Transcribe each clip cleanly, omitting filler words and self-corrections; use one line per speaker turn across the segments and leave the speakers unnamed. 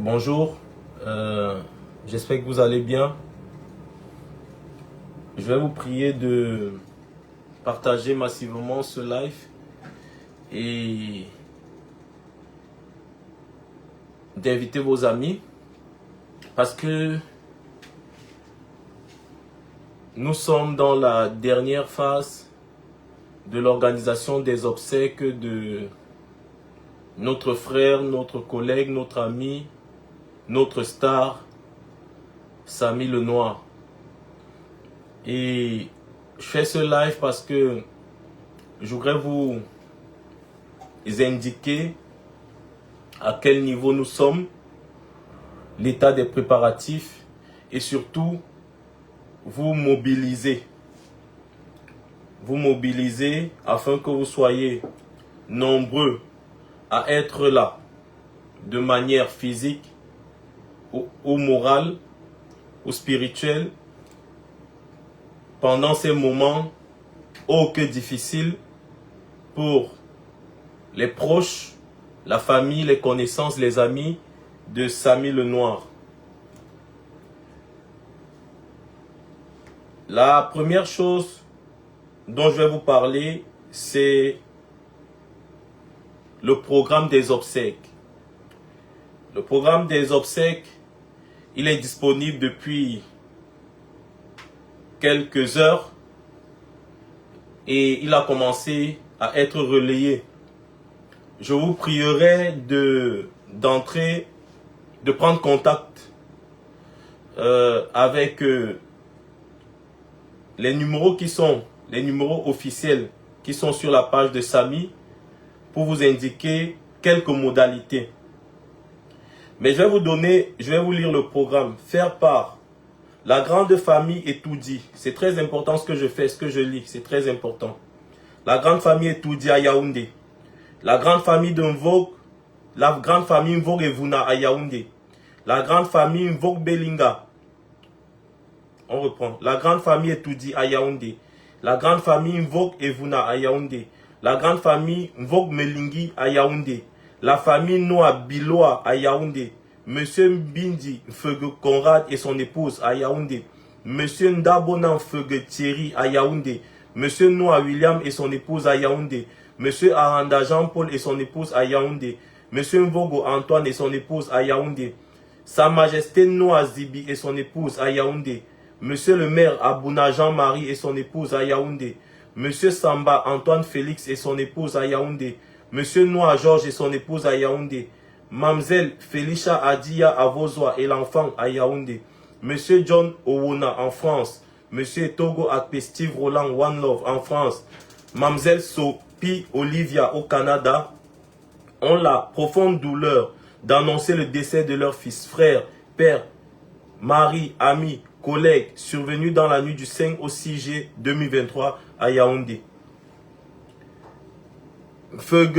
Bonjour, j'espère que vous allez bien. Je vais vous prier de partager massivement ce live et d'inviter vos amis parce que nous sommes dans la dernière phase de l'organisation des obsèques de notre frère, notre collègue, notre ami, notre star, Samy Le Noir. Et je fais ce live parce que je voudrais vous indiquer à quel niveau nous sommes, l'état des préparatifs et surtout vous mobiliser. Vous mobiliser afin que vous soyez nombreux à être là de manière physique ou morale ou spirituelle pendant ces moments ô que difficiles pour les proches, la famille, les connaissances, les amis de Samy Le Noir. La première chose dont je vais vous parler, c'est le programme des obsèques. Le programme des obsèques, il est disponible depuis quelques heures et il a commencé à être relayé. Je vous prierai d'entrer, de prendre contact avec les numéros les numéros officiels qui sont sur la page de Samy pour vous indiquer quelques modalités. Mais je vais vous lire le programme. Faire part. La grande famille est tout dit. C'est très important ce que je fais, ce que je lis. C'est très important. La grande famille est tout dit à Yaoundé. La grande famille Mvogue et Vuna à Yaoundé. La grande famille Mvogue Belinga. On reprend. La grande famille est tout dit à Yaoundé. La grande famille Mvogue et Vuna à Yaoundé. La grande famille Mvogue Melingi à Yaoundé. La famille Noa Biloa à Yaoundé. Monsieur Mbindi Feugue Conrad et son épouse à Yaoundé. Monsieur Ndabonan Feugue Thierry à Yaoundé. Monsieur Noa William et son épouse à Yaoundé. Monsieur Aranda Jean-Paul et son épouse à Yaoundé. Monsieur Mvogo Antoine et son épouse à Yaoundé. Sa Majesté Noa Zibi et son épouse à Yaoundé. Monsieur le maire Abouna Jean-Marie et son épouse à Yaoundé. Monsieur Samba Antoine Félix et son épouse à Yaoundé. Monsieur Noa Georges et son épouse à Yaoundé. Mamzelle Felicia Adia à Vozoa et l'enfant à Yaoundé. Monsieur John Owona en France. Monsieur Togo Akpe Steve Roland One Love en France. Mamzelle Sophie Olivia au Canada ont la profonde douleur d'annoncer le décès de leur fils, frère, père, mari, ami, collègue survenu dans la nuit du 5 au 6 juillet 2023 à Yaoundé. Feu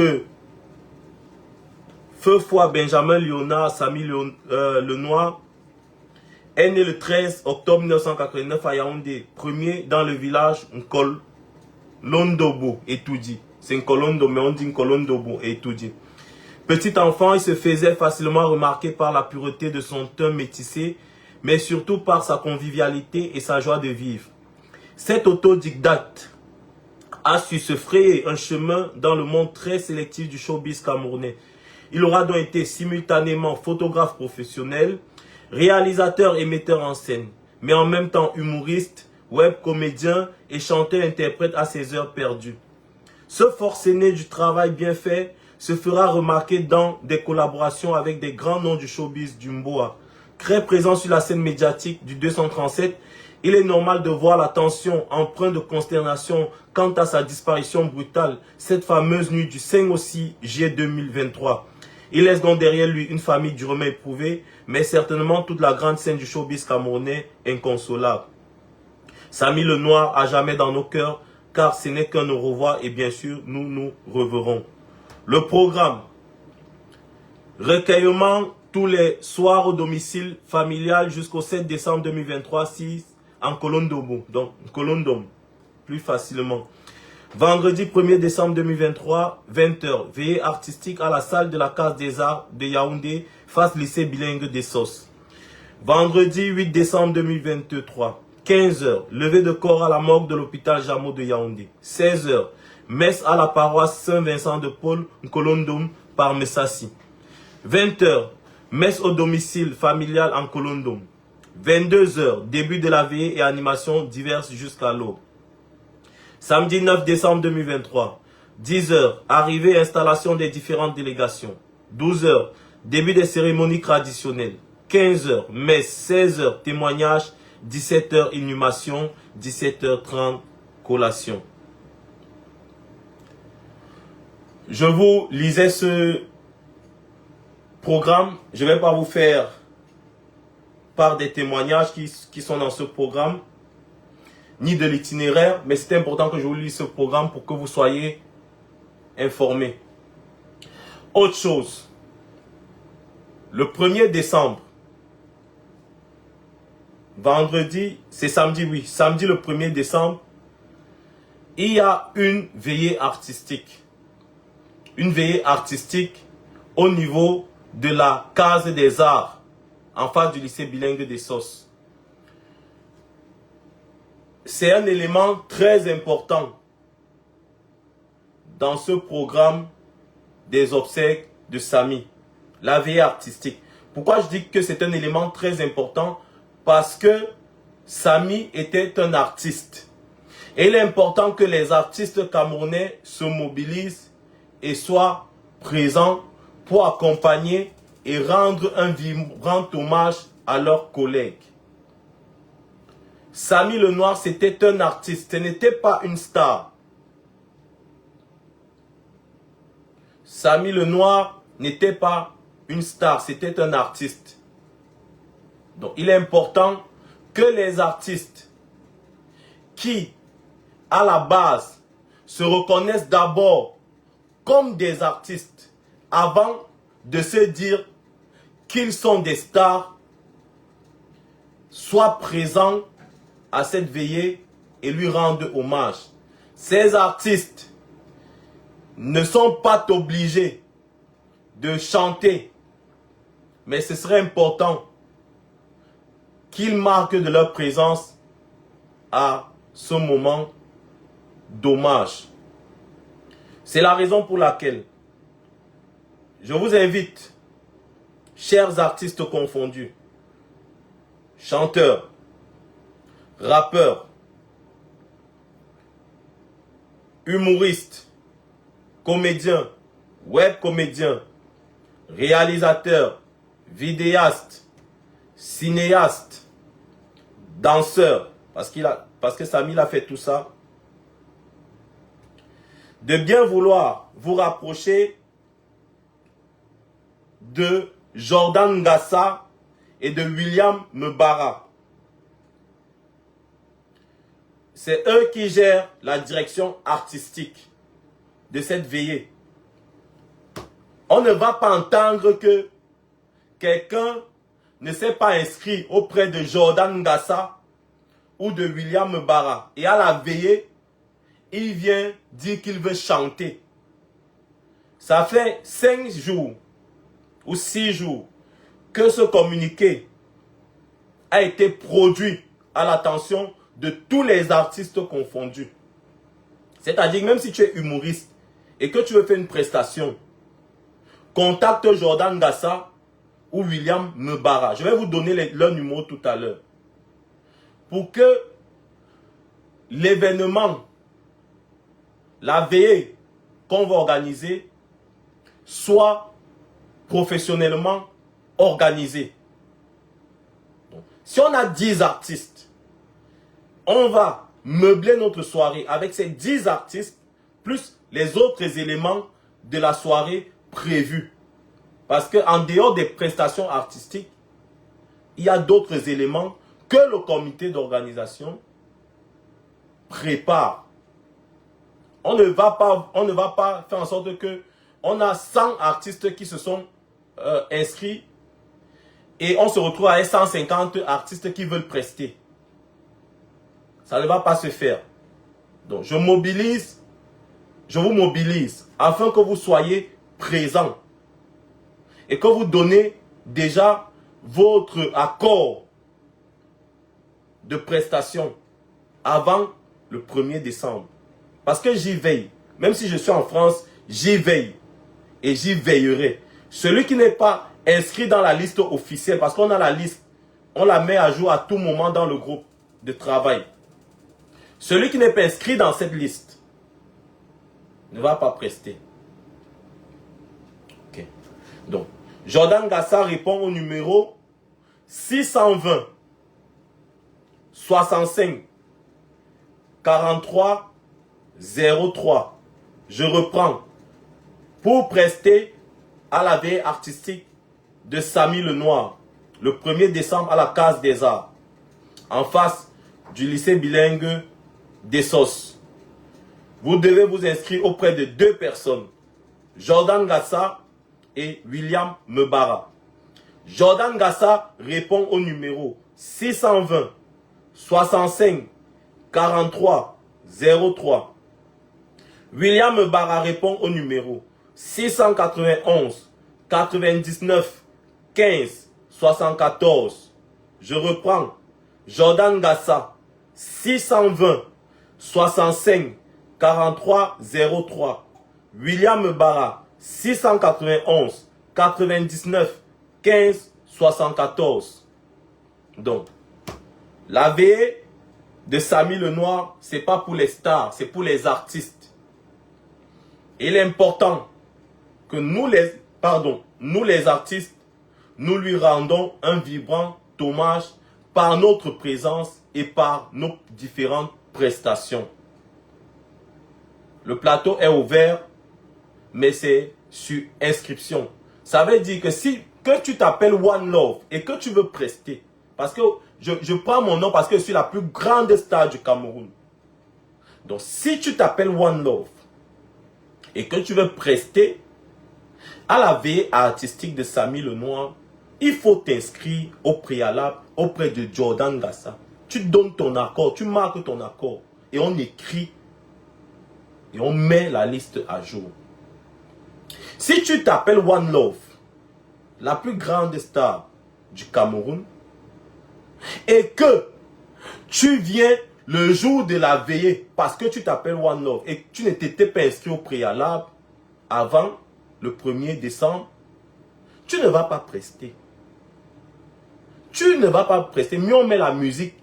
foi Benjamin Léonard Samy Le Noir est né le 13 octobre 1989 à Yaoundé, premier dans le village Nkolondobo et Toudi. C'est Nkolondo, mais on dit Nkolondobo et Toudi. Petit enfant, il se faisait facilement remarquer par la pureté de son teint métissé, mais surtout par sa convivialité et sa joie de vivre. Cet autodidacte a su se frayer un chemin dans le monde très sélectif du showbiz camerounais. Il aura donc été simultanément photographe professionnel, réalisateur et metteur en scène, mais en même temps humoriste, web comédien et chanteur-interprète à ses heures perdues. Ce forcené du travail bien fait se fera remarquer dans des collaborations avec des grands noms du showbiz du Mboa. Très présent sur la scène médiatique du 237, il est normal de voir la tension empreinte de consternation quant à sa disparition brutale, cette fameuse nuit du 5 au 6 juillet 2023. Il laisse donc derrière lui une famille durement éprouvée, mais certainement toute la grande scène du showbiz camerounais inconsolable. Samy Le Noir à jamais dans nos cœurs, car ce n'est qu'un au revoir et bien sûr, nous nous reverrons. Le programme. Recueillement tous les soirs au domicile familial jusqu'au 7 décembre 2023, 6 en Kolondobo, donc Kolondom, plus facilement. Vendredi 1er décembre 2023, 20h, veillée artistique à la salle de la Case des Arts de Yaoundé, face lycée bilingue des Sos. Vendredi 8 décembre 2023, 15h, levée de corps à la morgue de l'hôpital Jameau de Yaoundé. 16h, messe à la paroisse Saint-Vincent de Paul, Nkolondom, par Messassi. 20h, messe au domicile familial en Kolondom. 22h, début de la veillée et animation diverses jusqu'à l'aube. Samedi 9 décembre 2023, 10h, arrivée et installation des différentes délégations. 12h, début des cérémonies traditionnelles. 15h, messe, 16h, témoignage, 17h, inhumation, 17h30, collation. Je vous lisais ce programme. Je ne vais pas vous faire part des témoignages qui sont dans ce programme, ni de l'itinéraire, mais c'est important que je vous lise ce programme pour que vous soyez informés. Autre chose, le 1er décembre, vendredi, c'est samedi, oui, samedi le 1er décembre, il y a une veillée artistique. Une veillée artistique au niveau de la Case des Arts, en face du lycée bilingue des Sos. C'est un élément très important dans ce programme des obsèques de Samy, la veillée artistique. Pourquoi je dis que c'est un élément très important? Parce que Samy était un artiste. Et il est important que les artistes camerounais se mobilisent et soient présents pour accompagner et rendre un vibrant hommage à leurs collègues. Samy Le Noir, c'était un artiste, ce n'était pas une star. Samy Le Noir n'était pas une star, c'était un artiste. Donc il est important que les artistes qui, à la base, se reconnaissent d'abord comme des artistes avant de se dire qu'ils sont des stars, soient présents à cette veillée et lui rendent hommage. Ces artistes ne sont pas obligés de chanter, mais ce serait important qu'ils marquent de leur présence à ce moment d'hommage. C'est la raison pour laquelle je vous invite, chers artistes confondus, chanteurs, rappeurs, humoristes, comédiens, web comédiens, réalisateurs, vidéastes, cinéastes, danseurs, parce que Samy a fait tout ça, de bien vouloir vous rapprocher de Jordan Ngassa et de William Mbara. C'est eux qui gèrent la direction artistique de cette veillée. On ne va pas entendre que quelqu'un ne s'est pas inscrit auprès de Jordan Ngassa ou de William Mbara. Et à la veillée, il vient dire qu'il veut chanter. Ça fait 5 jours ou 6 jours que ce communiqué a été produit à l'attention de tous les artistes confondus. C'est-à-dire, même si tu es humoriste et que tu veux faire une prestation, contacte Jordan Ngassa ou William Mbara. Je vais vous donner leur numéro tout à l'heure. Pour que l'événement, la veillée qu'on va organiser, soit professionnellement organisé. Donc, si on a 10 artistes, on va meubler notre soirée avec ces 10 artistes, plus les autres éléments de la soirée prévus. Parce qu'en dehors des prestations artistiques, il y a d'autres éléments que le comité d'organisation prépare. On ne va pas faire en sorte que on a 100 artistes qui se sont inscrits et on se retrouve avec 150 artistes qui veulent prester. Ça ne va pas se faire. Donc je mobilise je vous mobilise afin que vous soyez présents et que vous donnez déjà votre accord de prestation avant le 1er décembre. Parce que j'y veille. Même si je suis en France, j'y veille. Et j'y veillerai. Celui qui n'est pas inscrit dans la liste officielle, parce qu'on a la liste, on la met à jour à tout moment dans le groupe de travail. Celui qui n'est pas inscrit dans cette liste ne va pas prester. Ok. Donc, Jordan Gassa répond au numéro 620 65 43 03. Je reprends. Pour prester à la veille artistique de Samy Lenoir, le 1er décembre à la Case des Arts, en face du lycée bilingue d'Essos. Vous devez vous inscrire auprès de 2 personnes, Jordan Gassa et William Mebara. Jordan Gassa répond au numéro 620 65 43 03. William Mebara répond au numéro 691 99 15 74. Je reprends. Jordan Gassa 620 65 43 03. William Mebara 691 99 15 74. Donc, la veillée de Samy Lenoir, c'est pas pour les stars, c'est pour les artistes. Il est important que nous les artistes, nous lui rendons un vibrant hommage par notre présence et par nos différentes prestations. Le plateau est ouvert, mais c'est sur inscription. Ça veut dire que tu t'appelles One Love et que tu veux prester, parce que je prends mon nom parce que je suis la plus grande star du Cameroun. Donc si tu t'appelles One Love et que tu veux prester à la veille artistique de Samy Lenoir, il faut t'inscrire au préalable auprès de Jordan Gassa. Tu donnes ton accord, tu marques ton accord et on écrit et on met la liste à jour. Si tu t'appelles One Love, la plus grande star du Cameroun, et que tu viens le jour de la veillée parce que tu t'appelles One Love et que tu ne t'étais pas inscrit au préalable avant le 1er décembre, tu ne vas pas prester. Tu ne vas pas prester. Mais on met la musique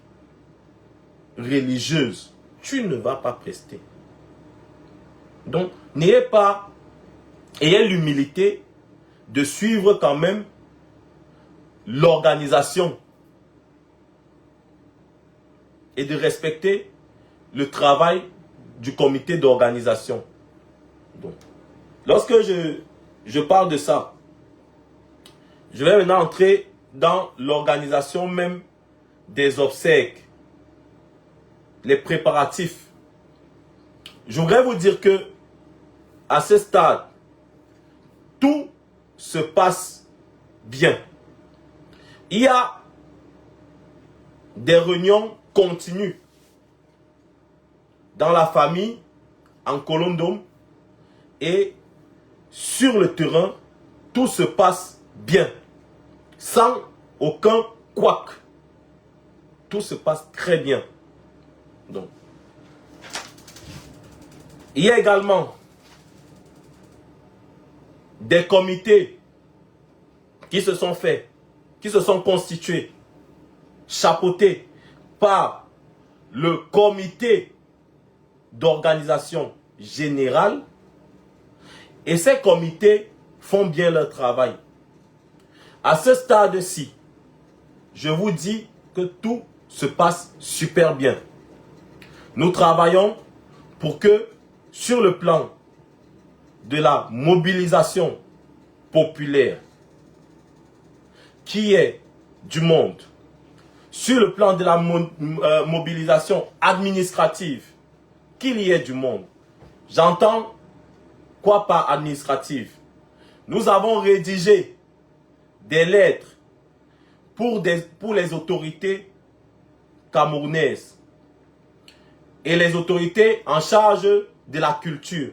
religieuse. Tu ne vas pas prester. Donc, ayez l'humilité de suivre quand même l'organisation et de respecter le travail du comité d'organisation. Donc, lorsque je parle de ça, je vais maintenant entrer dans l'organisation même des obsèques, les préparatifs. Je voudrais vous dire que à ce stade, tout se passe bien. Il y a des réunions continues dans la famille, en Colomdome, et sur le terrain, tout se passe bien, sans aucun couac. Tout se passe très bien. Donc, il y a également des comités qui se sont faits, qui se sont constitués, chapeautés par le comité d'organisation générale. Et ces comités font bien leur travail. À ce stade-ci, je vous dis que tout se passe super bien. Nous travaillons pour que, sur le plan de la mobilisation populaire, qui est du monde, sur le plan de la mobilisation administrative, qu'il y ait du monde. J'entends quoi par administrative? Nous avons rédigé des lettres pour les autorités camerounaises et les autorités en charge de la culture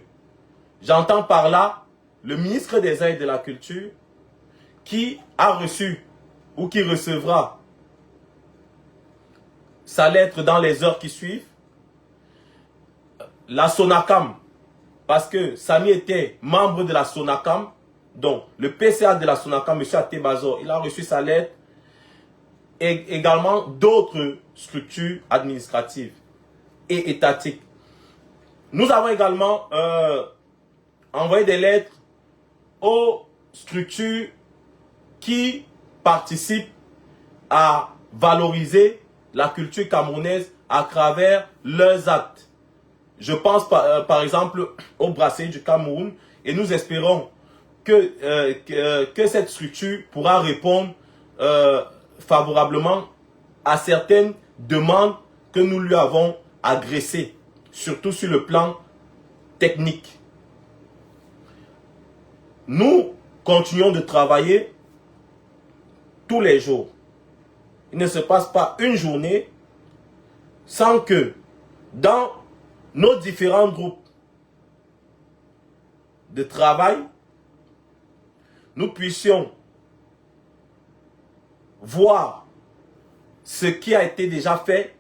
J'entends par là le ministre des Arts et de la Culture qui a reçu ou qui recevra sa lettre dans les heures qui suivent. La Sonacam, parce que Samy était membre de la Sonacam, donc le PCA de la Sonacam, M. Atebazor, il a reçu sa lettre, et également d'autres structures administratives et étatiques. Nous avons également envoyé des lettres aux structures qui participent à valoriser la culture camerounaise à travers leurs actes. Je pense par exemple au Brasserie du Cameroun, et nous espérons que cette structure pourra répondre favorablement à certaines demandes que nous lui avons adressées, surtout sur le plan technique. Nous continuons de travailler tous les jours. Il ne se passe pas une journée sans que dans nos différents groupes de travail, nous puissions voir ce qui a été déjà fait,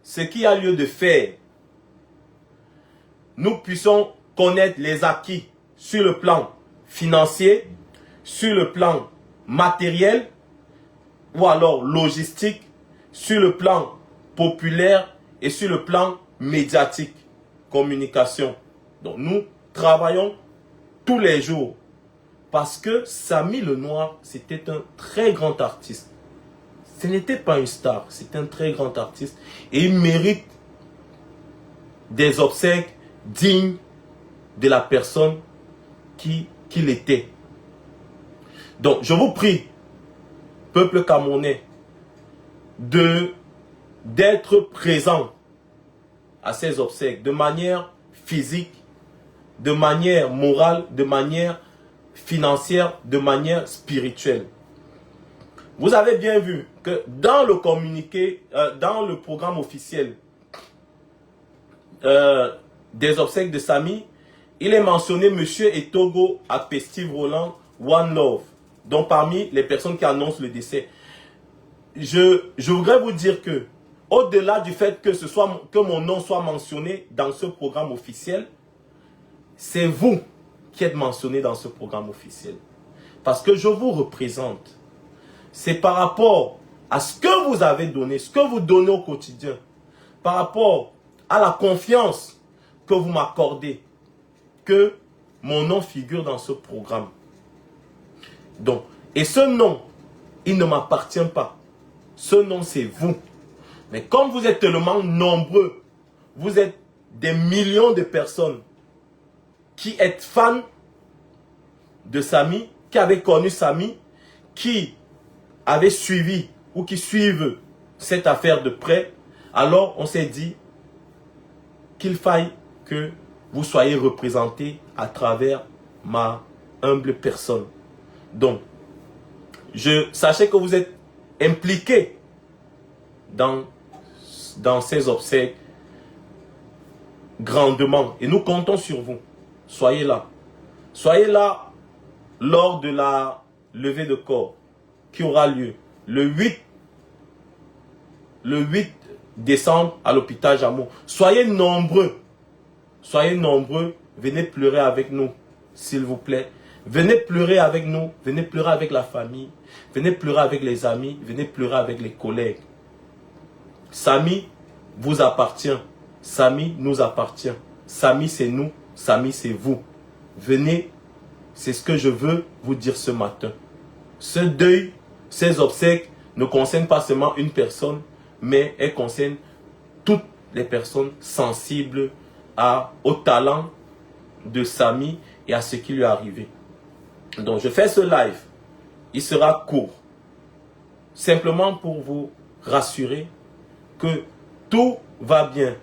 ce qui a lieu de faire. Nous puissions connaître les acquis sur le plan financier, sur le plan matériel, ou alors logistique, sur le plan populaire et sur le plan médiatique, communication. Donc nous travaillons tous les jours parce que Samy Lenoir, c'était un très grand artiste. Ce n'était pas une star, c'est un très grand artiste et il mérite des obsèques dignes de la personne qu'il était. Donc je vous prie, peuple camerounais, d'être présent à ces obsèques de manière physique, de manière morale, de manière financière, de manière spirituelle. Vous avez bien vu que dans le communiqué, dans le programme officiel des obsèques de Samy, il est mentionné Monsieur Etogo Apestive Roland One Love, dont parmi les personnes qui annoncent le décès. Je voudrais vous dire que, au-delà du fait que mon nom soit mentionné dans ce programme officiel, c'est vous qui êtes mentionné dans ce programme officiel. Parce que je vous représente. C'est par rapport à ce que vous avez donné, ce que vous donnez au quotidien, par rapport à la confiance que vous m'accordez, que mon nom figure dans ce programme. Donc, et ce nom, il ne m'appartient pas. Ce nom, c'est vous. Mais comme vous êtes tellement nombreux, vous êtes des millions de personnes qui êtes fans de Samy, qui avaient connu Samy, qui avaient suivi ou qui suivent cette affaire de près, alors on s'est dit qu'il faille que vous soyez représentés à travers ma humble personne. Donc, sachez que vous êtes impliqués dans ces obsèques grandement. Et nous comptons sur vous. Soyez là. Soyez là lors de la levée de corps qui aura lieu le 8 décembre à l'hôpital Jameau. Soyez nombreux. Soyez nombreux. Venez pleurer avec nous, s'il vous plaît. Venez pleurer avec nous. Venez pleurer avec la famille. Venez pleurer avec les amis. Venez pleurer avec les collègues. Samy vous appartient. Samy nous appartient. Samy c'est nous. Samy c'est vous. Venez. C'est ce que je veux vous dire ce matin. Ce deuil, ces obsèques ne concernent pas seulement une personne, mais elles concernent toutes les personnes sensibles au talent de Samy et à ce qui lui est arrivé. Donc je fais ce live. Il sera court. Simplement pour vous rassurer que tout va bien.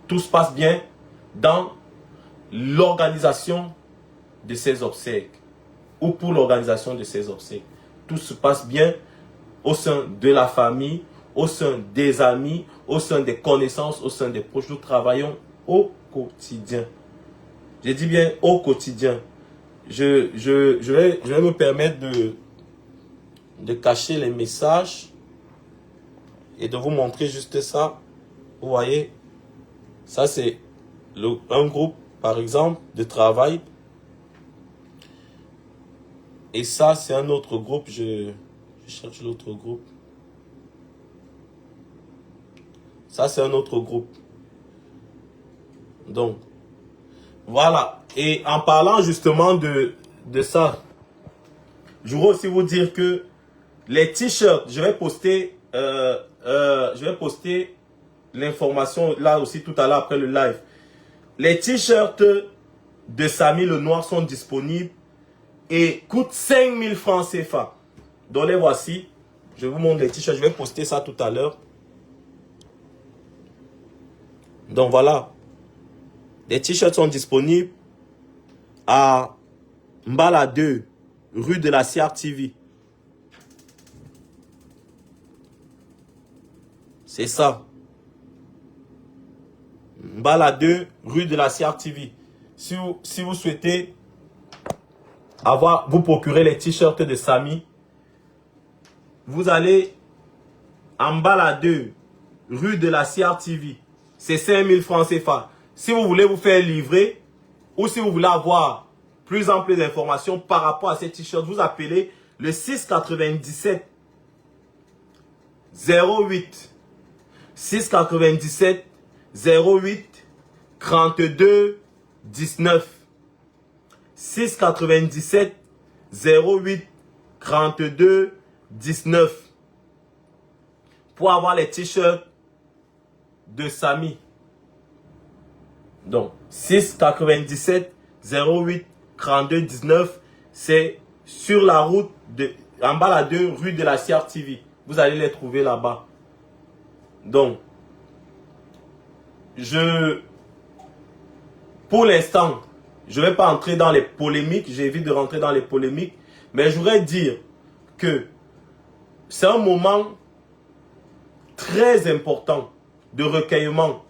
Tout se passe bien dans l'organisation de ces obsèques ou pour l'organisation de ces obsèques. Tout se passe bien au sein de la famille, au sein des amis, au sein des connaissances, au sein des proches. Nous travaillons au quotidien. J'ai dit bien au quotidien. Je vais me permettre de cacher les messages et de vous montrer juste ça. Vous voyez, ça c'est un groupe, par exemple, de travail. Et ça, c'est un autre groupe. Je cherche l'autre groupe. Ça, c'est un autre groupe. Donc, voilà. Et en parlant justement de ça, je voudrais aussi vous dire que les t-shirts, je vais poster l'information là aussi tout à l'heure après le live. Les t-shirts de Samy Le Noir sont disponibles et coûtent 5000 francs CFA. Donc les voici. Je vous montre les t-shirts. Je vais poster ça tout à l'heure. Donc voilà. Les t-shirts sont disponibles à Mbala 2, rue de la CRTV. C'est ça. Mbala 2, rue de la CRTV. Si vous souhaitez vous procurer les t-shirts de Samy, vous allez en Mbala 2, rue de la CRTV. C'est 5000 francs CFA. Si vous voulez vous faire livrer ou si vous voulez avoir plus amples informations par rapport à ces t-shirts, vous appelez le 697 08 697 08 32 19 697 08 32 19 pour avoir les t-shirts de Samy. Donc 697 08 32 19, c'est sur la route de en bas la 2 rue de la CRTV. Vous allez les trouver là-bas. Donc pour l'instant, je ne vais pas entrer dans les polémiques, j'évite de rentrer dans les polémiques, mais je voudrais dire que c'est un moment très important de recueillement,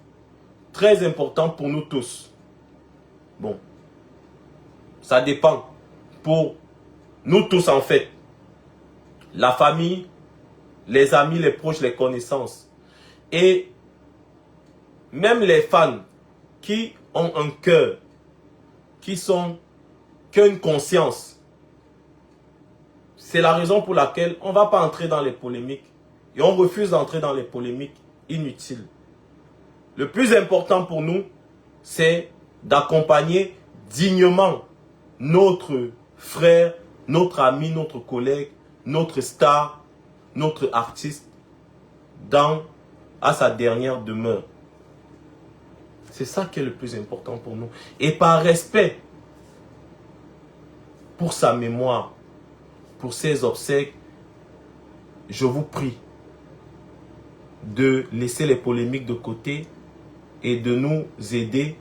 très important pour nous tous. Bon, ça dépend pour nous tous en fait. La famille, les amis, les proches, les connaissances. Et même les fans qui ont un cœur, qui ont une conscience. C'est la raison pour laquelle on ne va pas entrer dans les polémiques. Et on refuse d'entrer dans les polémiques inutiles. Le plus important pour nous, c'est d'accompagner dignement notre frère, notre ami, notre collègue, notre star, notre artiste à sa dernière demeure. C'est ça qui est le plus important pour nous. Et par respect pour sa mémoire, pour ses obsèques, je vous prie de laisser les polémiques de côté et de nous aider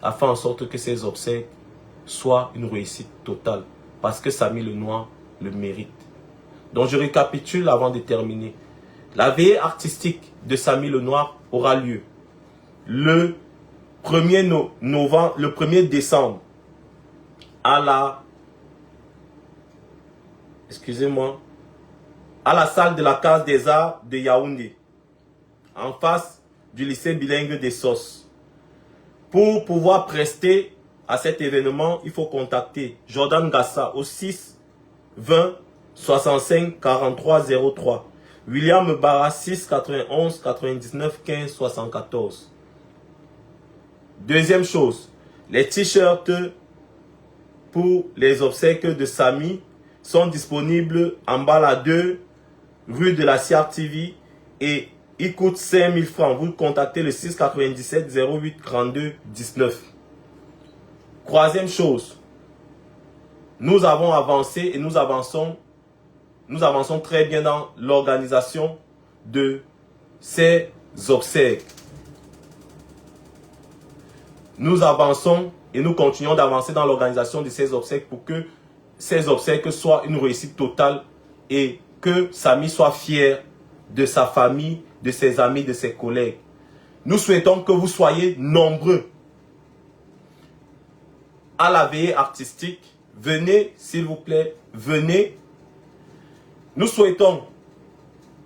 à faire en sorte que ces obsèques soient une réussite totale. Parce que Samy Le Noir le mérite. Donc je récapitule avant de terminer. La veillée artistique de Samy Le Noir aura lieu le 1er décembre à la salle de la Case des Arts de Yaoundé, en face du lycée bilingue des Sosses. Pour pouvoir prester à cet événement, il faut contacter Jordan Gassa au 6 20 65 43 03. William Barra 6 91 99 15 74. Deuxième chose, les t-shirts pour les obsèques de Samy sont disponibles en bas la 2 rue de la CRTV et ils coûtent 5000 francs. Vous contactez le 697 08 32 19. Troisième chose, nous avons avancé et nous avançons très bien dans l'organisation de ces obsèques. Nous avançons et nous continuons d'avancer dans l'organisation de ces obsèques pour que ces obsèques soient une réussite totale et que Samy soit fier de sa famille, de ses amis, de ses collègues. Nous souhaitons que vous soyez nombreux. à la veillée artistique. Venez, s'il vous plaît, venez. Nous souhaitons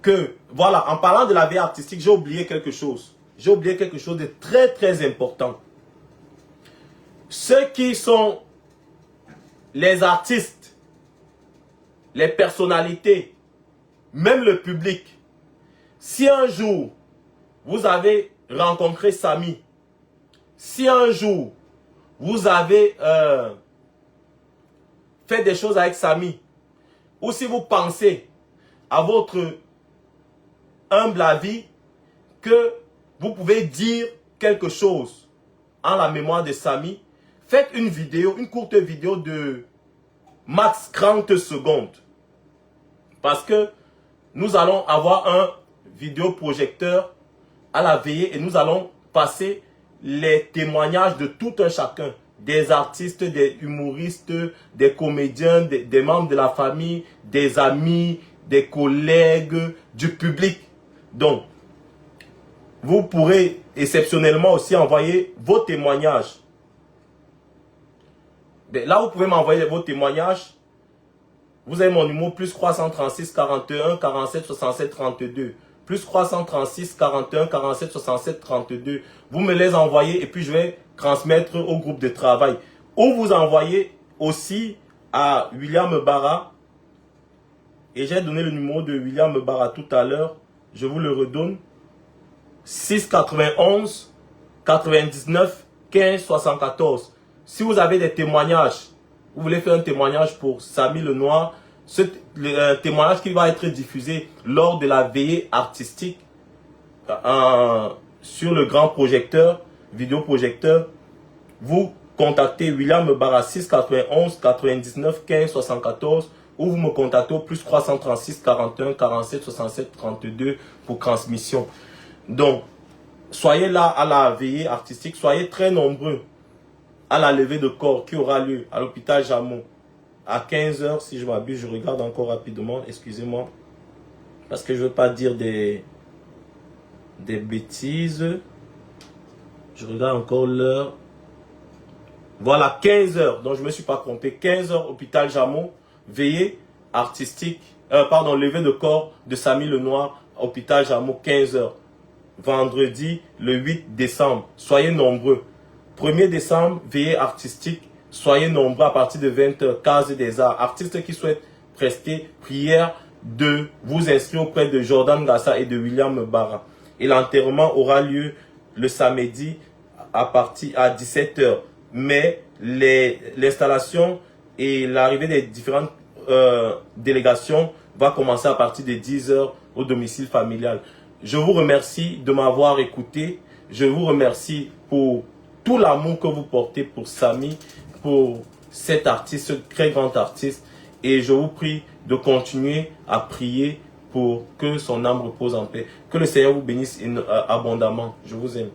que, voilà, en parlant de la veillée artistique, j'ai oublié quelque chose. J'ai oublié quelque chose de très, très important. Ceux qui sont les artistes, les personnalités, même le public, si un jour vous avez rencontré Samy, si un jour vous avez fait des choses avec Samy, ou si vous pensez à votre humble avis que vous pouvez dire quelque chose en la mémoire de Samy, faites une vidéo, une courte vidéo de max 30 secondes. Parce que nous allons avoir un vidéoprojecteur à la veillée et nous allons passer les témoignages de tout un chacun. Des artistes, des humoristes, des comédiens, des membres de la famille, des amis, des collègues, du public. Donc, vous pourrez exceptionnellement aussi envoyer vos témoignages. Là, vous pouvez m'envoyer vos témoignages. Vous avez mon numéro plus 336 41 47 67 32. Plus 336 41 47 67 32. Vous me les envoyez et puis je vais transmettre au groupe de travail. Ou vous envoyez aussi à William Barra. Et j'ai donné le numéro de William Barra tout à l'heure. Je vous le redonne. 691 99 15 74. Si vous avez des témoignages, vous voulez faire un témoignage pour Samy Le Noir, ce témoignage qui va être diffusé lors de la veillée artistique sur le grand projecteur, vidéoprojecteur, vous contactez William Barra 691 99 15 74 ou vous me contactez au plus 336 41 47 67 32 pour transmission. Donc, soyez là à la veillée artistique, soyez très nombreux à la levée de corps qui aura lieu à l'hôpital Jameau à 15 h, si je m'abuse, je regarde encore rapidement, excusez-moi, parce que je ne veux pas dire des bêtises. Je regarde encore l'heure. Voilà, 15 h, donc je ne me suis pas trompé. 15 h, hôpital Jameau, veillée artistique, levée de corps de Samy Le Noir, hôpital Jameau, 15 h. Vendredi, le 8 décembre. Soyez nombreux. 1er décembre, veillée artistique. Soyez nombreux à partir de 20 h, case des arts. Artistes qui souhaitent prester prière de vous inscrire auprès de Jordan Gassa et de William Barra. Et l'enterrement aura lieu le samedi à 17 h. Mais l'installation et l'arrivée des différentes délégations va commencer à partir de 10 h au domicile familial. Je vous remercie de m'avoir écouté. Je vous remercie pour tout l'amour que vous portez pour Samy, pour cet artiste, ce très grand artiste. Et je vous prie de continuer à prier pour que son âme repose en paix. Que le Seigneur vous bénisse abondamment. Je vous aime.